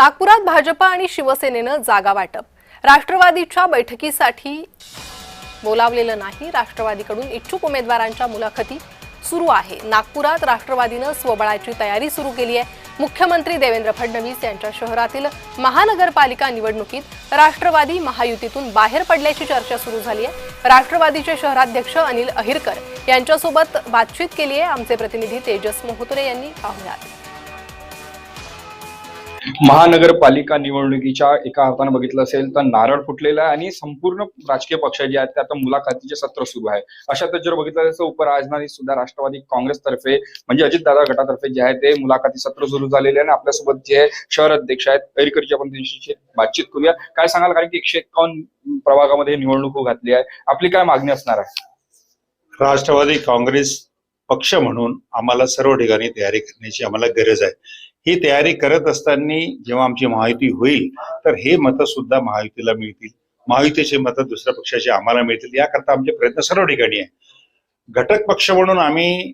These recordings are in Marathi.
नागपुरात भाजप आणि शिवसेनेनं जागा वाटप. राष्ट्रवादीच्या बैठकीसाठी बोलावलेलं नाही. राष्ट्रवादीकडून इच्छुक उमेदवारांच्या मुलाखती सुरू आहे. नागपुरात राष्ट्रवादीनं स्वबळाची तयारी सुरू केली आहे. मुख्यमंत्री देवेंद्र फडणवीस यांच्या शहरातील महानगरपालिका निवडणुकीत राष्ट्रवादी महायुतीतून बाहेर पडल्याची चर्चा सुरू झाली आहे. राष्ट्रवादीचे शहराध्यक्ष अनिल अहिरकर यांच्यासोबत बातचीत केली आहे आमचे प्रतिनिधी तेजस मोहतुरे यांनी. पाहुयात. महानगरपालिका निवडणुकीच्या एका हाताने बघितलं असेल तर नारळ फुटलेला आहे आणि संपूर्ण राजकीय पक्ष जे आहेत ते आता मुलाखतीचे सत्र सुरू आहे. अशातच जर बघितलं तर उपराजधानी सुद्धा राष्ट्रवादी काँग्रेसतर्फे म्हणजे अजितदादा गटातर्फे जे आहे ते मुलाखती सत्र सुरू झालेले आहे. आणि आपल्यासोबत जे शहर अध्यक्ष आहेत अहिरकरची आपण त्यांच्याशी बातचीत करूया. काय सांगाल, कारण की 151 प्रभागामध्ये निवडणूक घातली आहे, आपली काय मागणी असणार आहे? राष्ट्रवादी काँग्रेस पक्ष म्हणून आम्हाला सर्व ठिकाणी तयारी करण्याची आम्हाला गरज आहे. ही तयारी करत असताना जेव्हा आमची महायुती होईल तर हे मतं सुद्धा महायुतीला मिळतील, महायुतीचे मतं दुसऱ्या पक्षाचे आम्हाला मिळतील, याकरता आमचे प्रयत्न सर्व ठिकाणी आहे. घटक पक्ष म्हणून आम्ही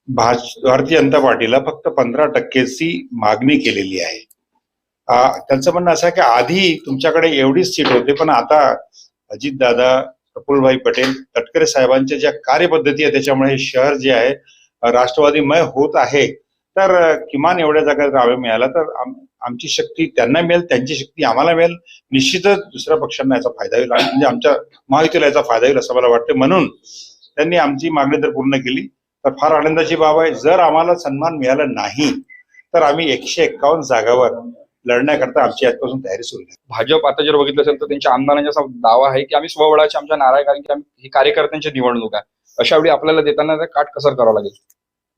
भारतीय जनता पार्टीला फक्त 15%ची मागणी केलेली आहे. त्यांचं म्हणणं असं आहे की आधी तुमच्याकडे एवढीच सीट होते, पण आता अजितदादा, प्रफुल्लभाई पटेल, तटकरे साहेबांच्या ज्या कार्यपद्धती आहे त्याच्यामुळे हे शहर जे आहे राष्ट्रवादीमय होत आहे. तर किमान एवढ्या जागा जर मिळाला तर आमची शक्ती त्यांना मिळेल, त्यांची शक्ती आम्हाला मिळेल. निश्चितच दुसऱ्या पक्षांना याचा फायदा होईल, म्हणजे आमच्या महायुतीला याचा फायदा होईल असं मला वाटतं. म्हणून त्यांनी आमची मागणी जर पूर्ण केली तर फार आनंदाची बाब आहे. जर आम्हाला सन्मान मिळाला नाही तर आम्ही 151 जागावर लढण्याकरता आमची आजपासून तयारी सुरू आहे. भाजप आता जर बघितलं असेल तर त्यांच्या आमदारांचा दावा आहे की आम्ही स्वबळाचे आमच्या नारा आहे, कारण की ही कार्यकर्त्यांची निवडणूक आहे. अशा वेळी आपल्याला देताना काटकसर करावं लागेल.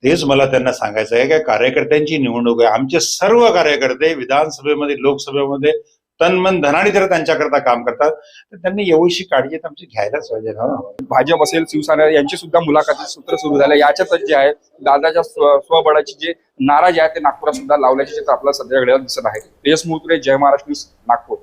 तेच मला त्यांना सांगायचं आहे की कार्यकर्त्यांची निवडणूक आहे. आमचे सर्व कार्यकर्ते विधानसभेमध्ये, लोकसभेमध्ये तन मन धनाने जर त्यांच्याकरता काम करतात तर त्यांनी एवढीशी काळजी आमची घ्यायलाच पाहिजे ना. भाजप असेल, शिवसेना यांची सुद्धा मुलाखती सूत्र सुरू झाले. याच्यातच जे आहे दादाच्या स्वबळाची जे नारा जे आहे ते नागपुरात सुद्धा लावल्याचे चित्र आपल्याला सध्या घडीला दिसत आहे. तेजस मोहतुरे, जय महाराष्ट्र न्यूज, नागपूर.